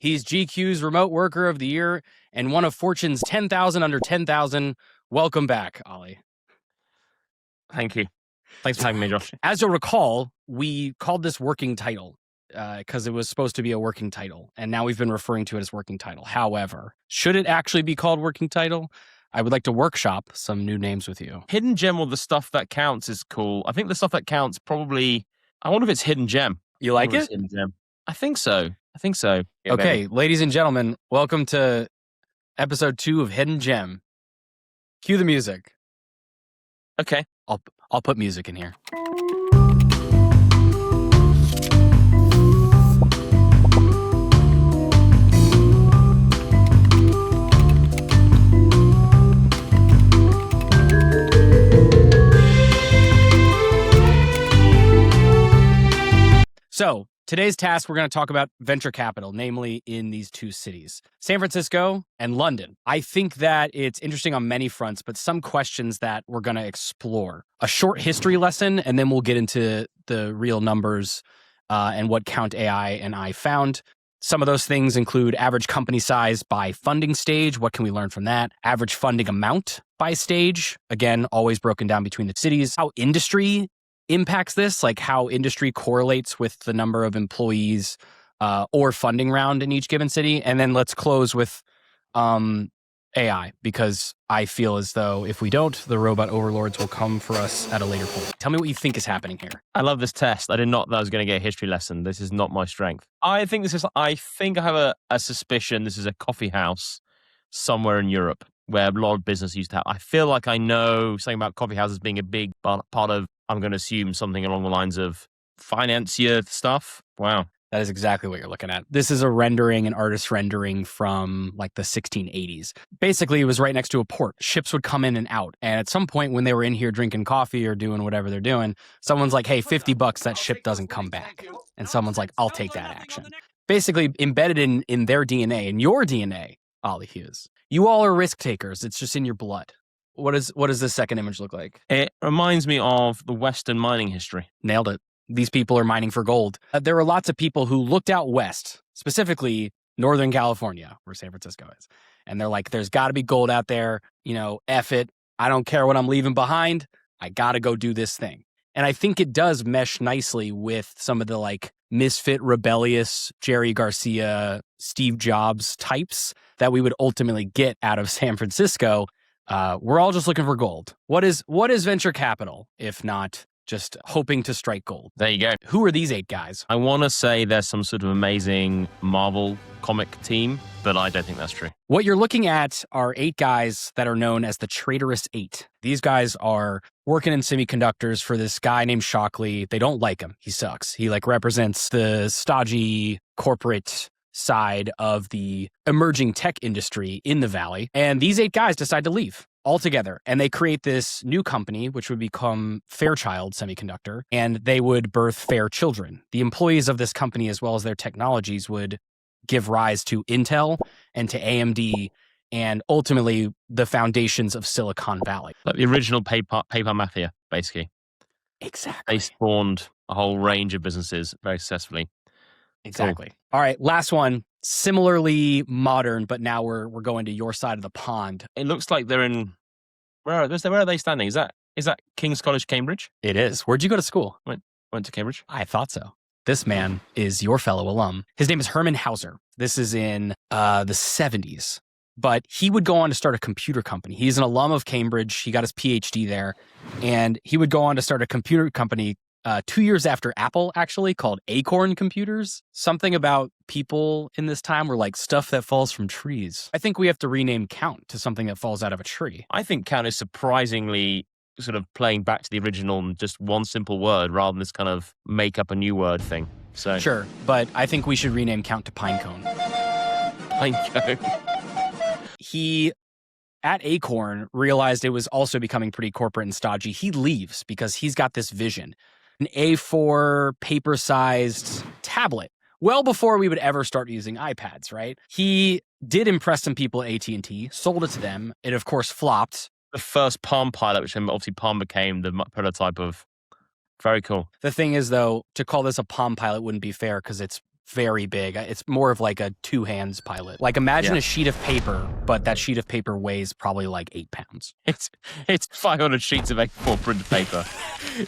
He's GQ's Remote Worker of the Year and one of Fortune's 10,000 under 10,000. Welcome back, Ollie. Thank you. Thanks for having me, Josh. As you'll recall, we called this working title because it was supposed to be a working title, and now we've been referring to it as working title. However, should it actually be called working title? I would like to workshop some new names with you. Hidden gem or the stuff that counts is cool. I think the stuff that counts probably, I wonder if it's hidden gem. You like it? Hidden gem. I think so. Yeah, okay, maybe. Ladies and gentlemen, welcome to episode 2 of Hidden Gem. Cue the music. Okay. I'll put music in here. So today's task, we're going to talk about venture capital, namely in these two cities, San Francisco and London. I think that it's interesting on many fronts, but some questions that we're going to explore. A short history lesson, and then we'll get into the real numbers and what Count AI and I found. Some of those things include average company size by funding stage. What can we learn from that? Average funding amount by stage. Again, always broken down between the cities. How industry impacts this, like how industry correlates with the number of employees or funding round in each given city. And then let's close with AI, because I feel as though if we don't, the robot overlords will come for us at a later point. Tell me what you think is happening here. I love this test. I did not know I was going to get a history lesson. This is not my strength. I think I have a suspicion this is a coffee house somewhere in Europe where a lot of business used to have. I feel like I know something about coffee houses being a big part of, I'm going to assume something along the lines of financier stuff. Wow. That is exactly what you're looking at. This is an artist rendering from like the 1680s. Basically, it was right next to a port. Ships would come in and out. And at some point when they were in here drinking coffee or doing whatever they're doing, someone's like, hey, $50, that ship doesn't come back. And someone's like, I'll take that action. Basically embedded in their DNA, in your DNA, Ollie Hughes. You all are risk takers. It's just in your blood. What does this second image look like? It reminds me of the Western mining history. Nailed it. These people are mining for gold. There were lots of people who looked out west, specifically Northern California, where San Francisco is. And they're like, there's got to be gold out there. F it. I don't care what I'm leaving behind. I got to go do this thing. And I think it does mesh nicely with some of the like misfit, rebellious Jerry Garcia, Steve Jobs types that we would ultimately get out of San Francisco. We're all just looking for gold. What is venture capital, if not just hoping to strike gold? There you go. Who are these 8 guys? I want to say there's some sort of amazing Marvel comic team, but I don't think that's true. What you're looking at are 8 guys that are known as the Traitorous 8. These guys are working in semiconductors for this guy named Shockley. They don't like him. He sucks. He represents the stodgy corporate side of the emerging tech industry in the Valley. And these 8 guys decide to leave altogether. And they create this new company, which would become Fairchild Semiconductor, and they would birth fair children. The employees of this company, as well as their technologies, would give rise to Intel and to AMD and ultimately the foundations of Silicon Valley. Like the original paper mafia, basically. Exactly. They spawned a whole range of businesses very successfully. Exactly. Cool. All right, last one. Similarly modern, but now we're going to your side of the pond. It looks like they're in. Where are they standing? Is that King's College, Cambridge? It is. Where'd you go to school? Went to Cambridge. I thought so. This man is your fellow alum. His name is Herman Hauser. This is in the 70s. But he would go on to start a computer company. He's an alum of Cambridge. He got his PhD there. And he would go on to start a computer company 2 years after Apple, actually, called Acorn Computers. Something about people in this time were like stuff that falls from trees. I think we have to rename Count to something that falls out of a tree. I think Count is surprisingly sort of playing back to the original and just one simple word rather than this kind of make up a new word thing. So sure, but I think we should rename Count to Pinecone. Pinecone. He, at Acorn, realized it was also becoming pretty corporate and stodgy. He leaves because he's got this vision. An A4 paper-sized tablet, well before we would ever start using iPads, right? He did impress some people at AT&T, sold it to them. It, of course, flopped. The first Palm Pilot, which obviously Palm became the prototype of. Very cool. The thing is, though, to call this a Palm Pilot wouldn't be fair because it's very big. It's more of like a 2 hands pilot. Like imagine Yeah. a sheet of paper, but that sheet of paper weighs probably like 8 pounds. It's 500 sheets of A4 printed paper.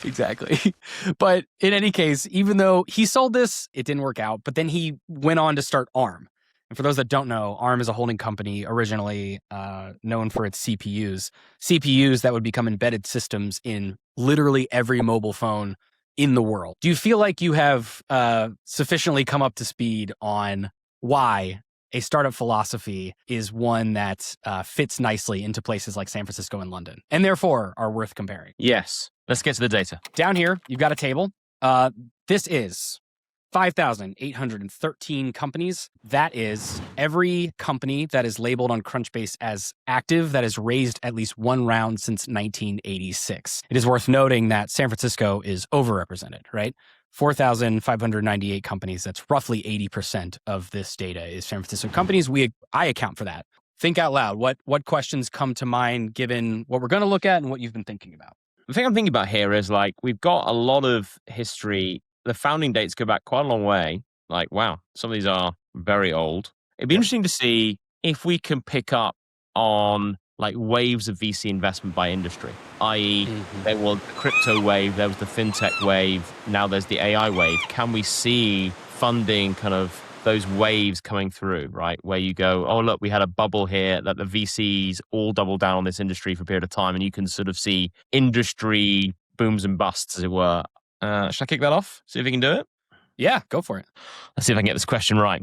Exactly. But in any case, even though he sold this, it didn't work out. But then he went on to start ARM. And for those that don't know, ARM is a holding company originally known for its CPUs. CPUs that would become embedded systems in literally every mobile phone in the world. Do you feel like you have sufficiently come up to speed on why a startup philosophy is one that fits nicely into places like San Francisco and London, and therefore are worth comparing? Yes. Let's get to the data. Down here, you've got a table. This is 5,813 companies. That is every company that is labeled on Crunchbase as active that has raised at least one round since 1986. It is worth noting that San Francisco is overrepresented, right? 4,598 companies. That's roughly 80% of this data is San Francisco companies. I account for that. Think out loud. What questions come to mind given what we're going to look at and what you've been thinking about? The thing I'm thinking about here is like we've got a lot of history. The founding dates go back quite a long way. Like, wow, some of these are very old. It'd be interesting to see if we can pick up on like waves of VC investment by industry, i.e., there was the crypto wave, there was the fintech wave, now there's the AI wave. Can we see funding kind of those waves coming through, right? Where you go, oh, look, we had a bubble here that the VCs all doubled down on this industry for a period of time, and you can sort of see industry booms and busts, as it were. Should I kick that off? See if we can do it? Yeah, go for it. Let's see if I can get this question right.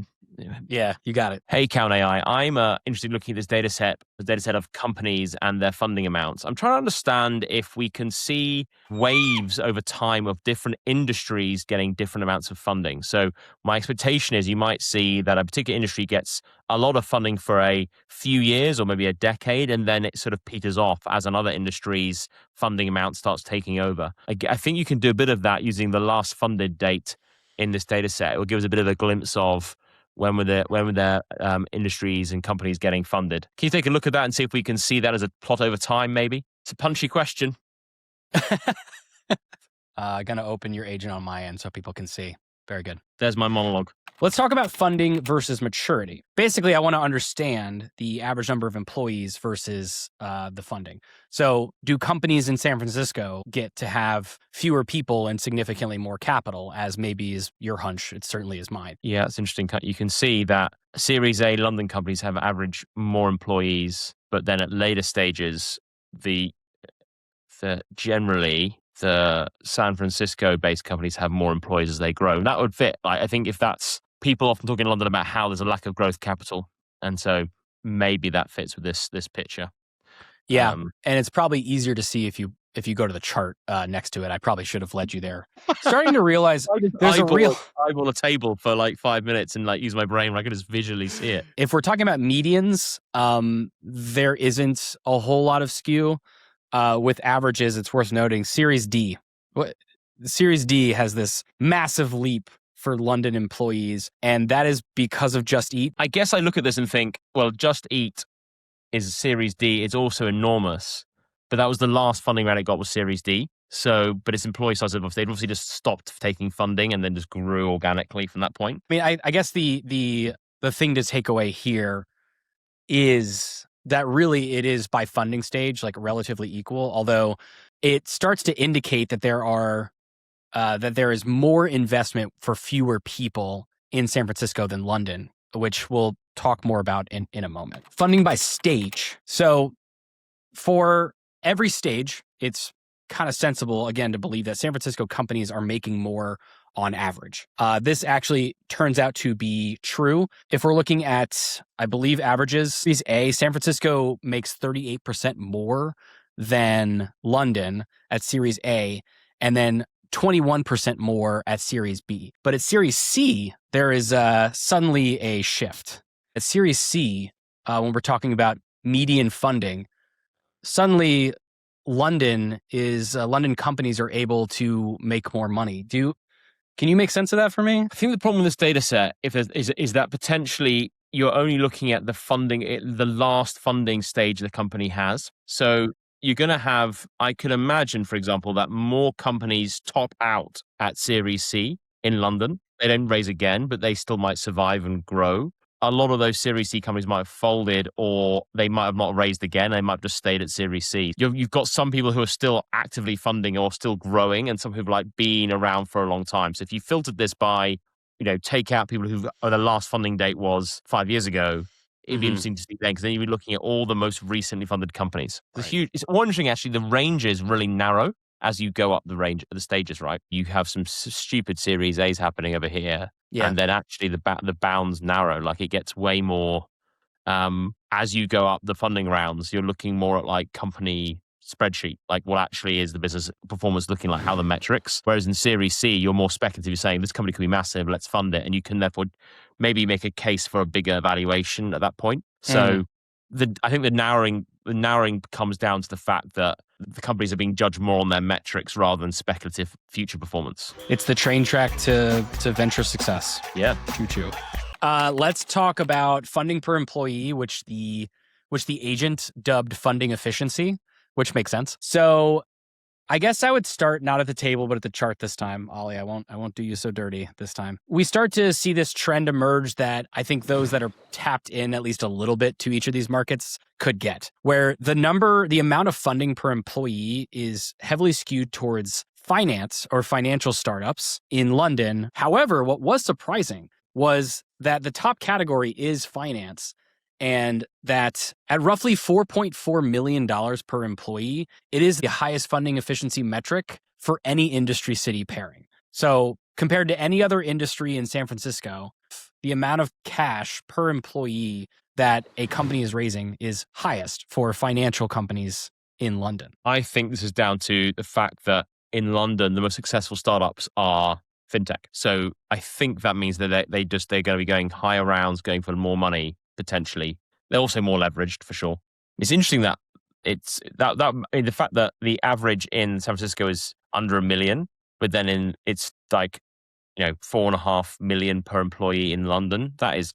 Yeah, you got it. Hey, Count AI. I'm interested in looking at this data set, the data set of companies and their funding amounts. I'm trying to understand if we can see waves over time of different industries getting different amounts of funding. So my expectation is you might see that a particular industry gets a lot of funding for a few years or maybe a decade, and then it sort of peters off as another industry's funding amount starts taking over. I think you can do a bit of that using the last funded date in this data set. It will give us a bit of a glimpse of when were their industries and companies getting funded. Can you take a look at that and see if we can see that as a plot over time, maybe? It's a punchy question. Going to open your agent on my end so people can see. Very good. There's my monologue. Let's talk about funding versus maturity. Basically, I want to understand the average number of employees versus the funding. So do companies in San Francisco get to have fewer people and significantly more capital, as maybe is your hunch? It certainly is mine. Yeah, it's interesting. You can see that Series A London companies have average more employees, but then at later stages, generally the San Francisco-based companies have more employees as they grow. That would fit. I think if that's people often talk in London about how there's a lack of growth capital, and so maybe that fits with this picture. Yeah, and it's probably easier to see if you go to the chart next to it. I probably should have led you there. Starting to realize there's eyeball a table for like 5 minutes and like use my brain where I can just visually see it. If we're talking about medians, there isn't a whole lot of skew. With averages, it's worth noting Series D. Series D has this massive leap for London employees, and that is because of Just Eat. I guess I look at this and think, well, Just Eat is Series D. It's also enormous, but that was the last funding round it got was Series D. So, but its employee size, they'd obviously just stopped taking funding and then just grew organically from that point. I mean, I guess the thing to take away here is that really it is by funding stage, like relatively equal, although it starts to indicate that there is more investment for fewer people in San Francisco than London, which we'll talk more about in a moment. Funding by stage. So for every stage, it's kind of sensible, again, to believe that San Francisco companies are making more on average. This actually turns out to be true. If we're looking at, I believe, averages, Series A, San Francisco makes 38% more than London at Series A, and then 21% more at Series B. But at Series C, there is suddenly a shift. At Series C, when we're talking about median funding, suddenly London companies are able to make more money. Can you make sense of that for me? I think the problem with this data set is that potentially you're only looking at the last funding stage the company has. So you're going to have, I could imagine, for example, that more companies top out at Series C in London they don't raise again, but they still might survive and grow. A lot of those Series C companies might have folded, or they might have not raised again. They might have just stayed at Series C. You've got some people who are still actively funding or still growing, and some people like been around for a long time. So if you filtered this by, take out people who the last funding date was 5 years ago, it'd be interesting to see then, because then you'd be looking at all the most recently funded companies. It's huge. It's more interesting, actually. The range is really narrow as you go up the stages, right? You have some stupid Series A's happening over here. Yeah. And then actually the bounds narrow. Like it gets way more as you go up the funding rounds, you're looking more at like company spreadsheet, like what actually is the business performance looking like, how the metrics. Whereas in Series C, you're more speculative. You're saying this company could be massive, let's fund it. And you can therefore maybe make a case for a bigger valuation at that point. So I think the narrowing comes down to the fact that the companies are being judged more on their metrics rather than speculative future performance. It's the train track to venture success. Yeah. Choo-choo. Let's talk about funding per employee, which the agent dubbed funding efficiency, which makes sense. So I guess I would start not at the table, but at the chart this time. Ollie, I won't do you so dirty this time. We start to see this trend emerge that I think those that are tapped in at least a little bit to each of these markets could get, where the amount of funding per employee is heavily skewed towards finance or financial startups in London. However, what was surprising was that the top category is finance, and that at roughly $4.4 million per employee, it is the highest funding efficiency metric for any industry city pairing. So compared to any other industry in San Francisco, the amount of cash per employee that a company is raising is highest for financial companies in London. I think this is down to the fact that in London, the most successful startups are fintech. So I think that means that they're going to be going higher rounds, going for more money potentially. They're also more leveraged for sure. It's interesting that the fact that the average in San Francisco is under $1 million, but then it's like 4.5 million per employee in London. That is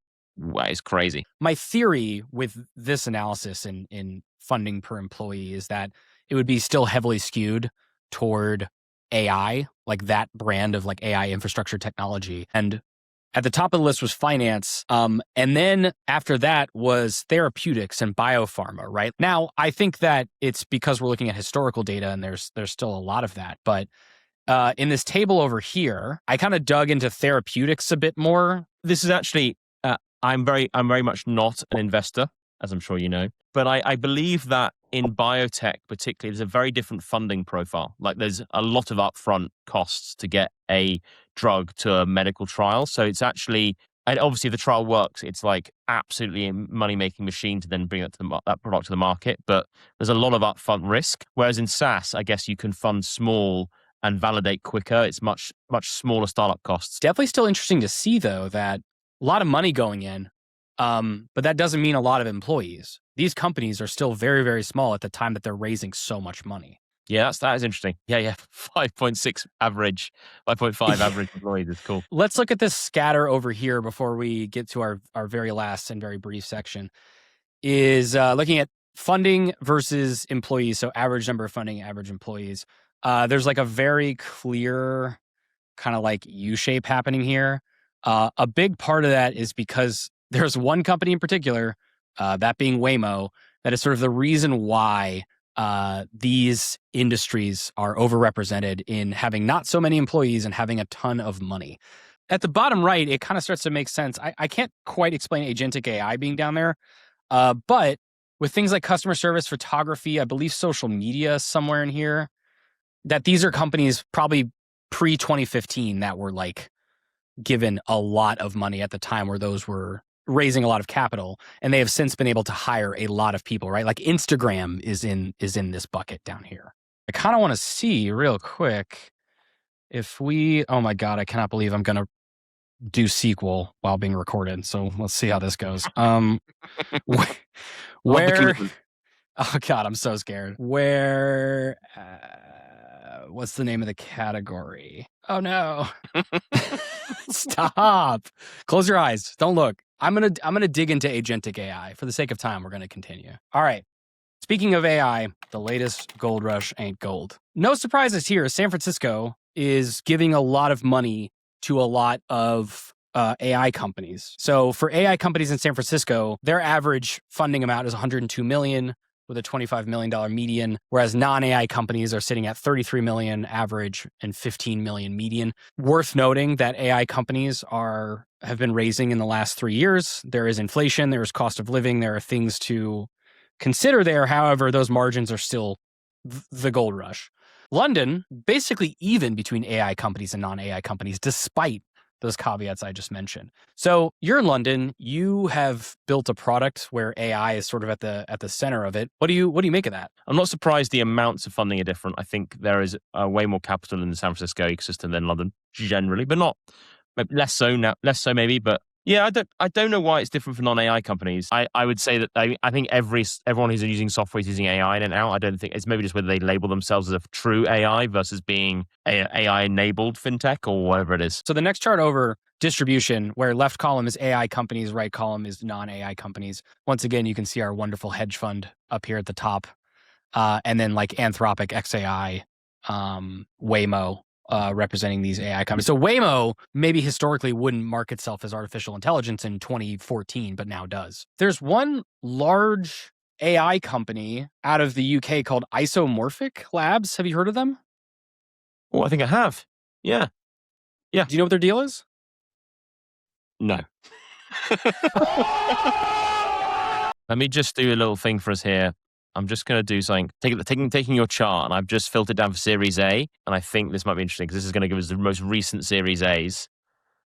crazy. My theory with this analysis in funding per employee is that it would be still heavily skewed toward AI, like that brand of like AI infrastructure technology. And at the top of the list was finance. And then after that was therapeutics and biopharma, right? Now, I think that it's because we're looking at historical data and there's still a lot of that. But in this table over here, I kind of dug into therapeutics a bit more. This is actually, I'm very much not an investor, as I'm sure you know. But I believe that in biotech particularly, there's a very different funding profile. Like there's a lot of upfront costs to get a drug to a medical trial. So it's actually, and obviously if the trial works, it's like absolutely a money-making machine to then bring that product to the market. But there's a lot of upfront risk. Whereas in SaaS, I guess you can fund small and validate quicker. It's much smaller startup costs. Definitely still interesting to see though that a lot of money going in, but that doesn't mean a lot of employees. These companies are still very, very small at the time that they're raising so much money. Yeah, that is interesting. Yeah. 5.6 average, 5.5 average employees is cool. Let's look at this scatter over here before we get to our very last and very brief section, is looking at funding versus employees. So average number of funding, average employees. There's like a very clear kind of like U-shape happening here. A big part of that is because there's one company in particular, that being Waymo, that is sort of the reason why these industries are overrepresented in having not so many employees and having a ton of money. At the bottom right, it kind of starts to make sense. I can't quite explain agentic AI being down there, but with things like customer service, photography, I believe social media somewhere in here, that these are companies probably pre-2015 that were like given a lot of money at the time where those were raising a lot of capital, and they have since been able to hire a lot of people, right? Like Instagram is in this bucket down here. I kind of want to see real quick if oh my God, I cannot believe I'm going to do sequel while being recorded. So let's see how this goes. Where, oh God, I'm so scared. Where, what's the name of the category? Oh no. Stop. Close your eyes. Don't look. I'm gonna dig into agentic AI. For the sake of time, we're gonna continue. All right. Speaking of AI, the latest gold rush ain't gold. No surprises here. San Francisco is giving a lot of money to a lot of AI companies. So for AI companies in San Francisco, their average funding amount is $102 million with a $25 million median, whereas non-AI companies are sitting at $33 million average and $15 million median. Worth noting that AI companies have been raising in the last 3 years. There is inflation, there is cost of living, there are things to consider there. However, those margins are still the gold rush. London, basically even between AI companies and non-AI companies, despite those caveats I just mentioned. So you're in London. You have built a product where AI is sort of at the center of it. What do you make of that? I'm not surprised the amounts of funding are different. I think there is way more capital in the San Francisco ecosystem than London generally, but not less so now. Less so maybe, but yeah, I don't know why it's different for non-AI companies. I would say that I think everyone who's using software is using AI in and out. I don't think it's maybe just whether they label themselves as a true AI versus being AI enabled fintech or whatever it is. So the next chart over, distribution, where left column is AI companies, right column is non-AI companies. Once again, you can see our wonderful hedge fund up here at the top, and then like Anthropic, XAI, Waymo. Representing these AI companies. So Waymo maybe historically wouldn't mark itself as artificial intelligence in 2014, but now does. There's one large AI company out of the UK called Isomorphic Labs. Have you heard of them? Oh, I think I have. Yeah. Do you know what their deal is? No. Let me just do a little thing for us here. I'm just going to do something. Taking your chart, and I've just filtered down for Series A, and I think this might be interesting because this is going to give us the most recent Series A's.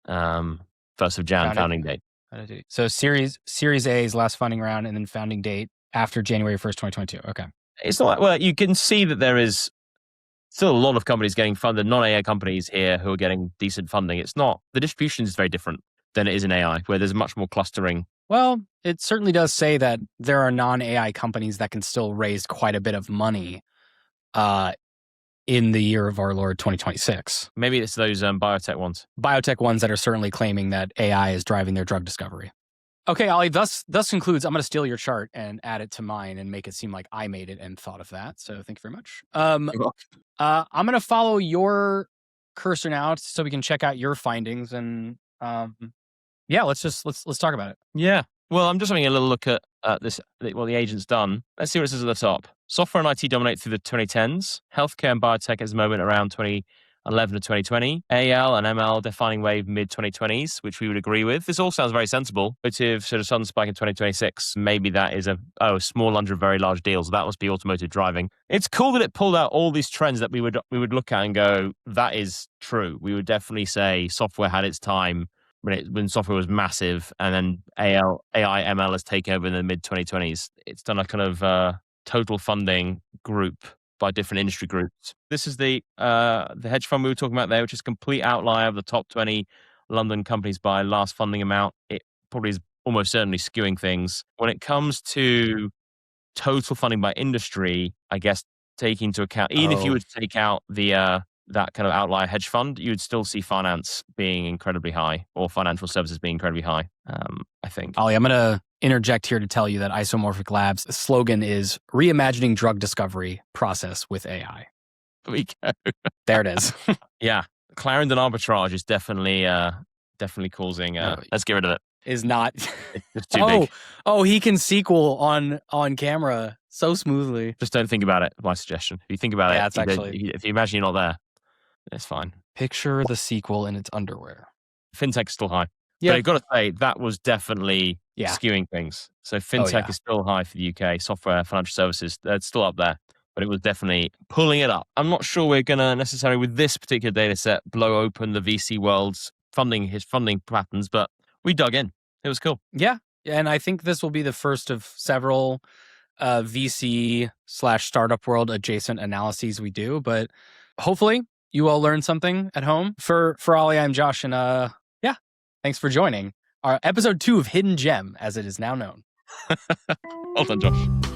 1st of Jan, founding date. So Series A's last funding round, and then founding date after January 1st, 2022. Okay. It's not well. You can see that there is still a lot of companies getting funded, non-AI companies here who are getting decent funding. It's not the distribution is very different than it is in AI, where there's much more clustering. Well, it certainly does say that there are non-AI companies that can still raise quite a bit of money in the year of our Lord 2026. Maybe it's those biotech ones. Biotech ones that are certainly claiming that AI is driving their drug discovery. Okay, Ollie, thus concludes, I'm going to steal your chart and add it to mine and make it seem like I made it and thought of that. So thank you very much. I'm going to follow your cursor now so we can check out your findings and yeah, let's talk about it. Yeah. Well, I'm just having a little look at this, what the agent's done. Let's see what it says at the top. Software and IT dominate through the 2010s. Healthcare and biotech at the moment around 2011 to 2020. AL and ML defining wave mid-2020s, which we would agree with. This all sounds very sensible. Automotive sort of sudden spike in 2026. Maybe that is a small under very large deals. That must be automotive driving. It's cool that it pulled out all these trends that we would look at and go, that is true. We would definitely say software had its time when software was massive, and then AI, ML has taken over in the mid-2020s. It's done a kind of total funding group by different industry groups. This is the hedge fund we were talking about there, which is a complete outlier of the top 20 London companies by last funding amount. It probably is almost certainly skewing things. When it comes to total funding by industry, I guess taking into account, even if you would take out the that kind of outlier hedge fund, you would still see finance being incredibly high, or financial services being incredibly high, I think. Ollie, I'm going to interject here to tell you that Isomorphic Labs' slogan is reimagining drug discovery process with AI. We go. There it is. Yeah. Clarendon arbitrage is definitely causing, let's get rid of it. Is not. It's too big. Oh, he can sequel on camera so smoothly. Just don't think about it, my suggestion. If you think about it, it's actually, if you imagine you're not there, it's fine. Picture the sequel in its underwear. Fintech's still high. Yeah. But I've got to say, that was definitely skewing things. So fintech is still high for the UK. Software, financial services, it's still up there. But it was definitely pulling it up. I'm not sure we're going to necessarily, with this particular data set, blow open the VC world's funding patterns, but we dug in. It was cool. Yeah. And I think this will be the first of several VC/startup world adjacent analyses we do. But hopefully you all learned something at home. For Ollie, I'm Josh, and thanks for joining our episode 2 of Hidden Gem, as it is now known. Well done, Josh.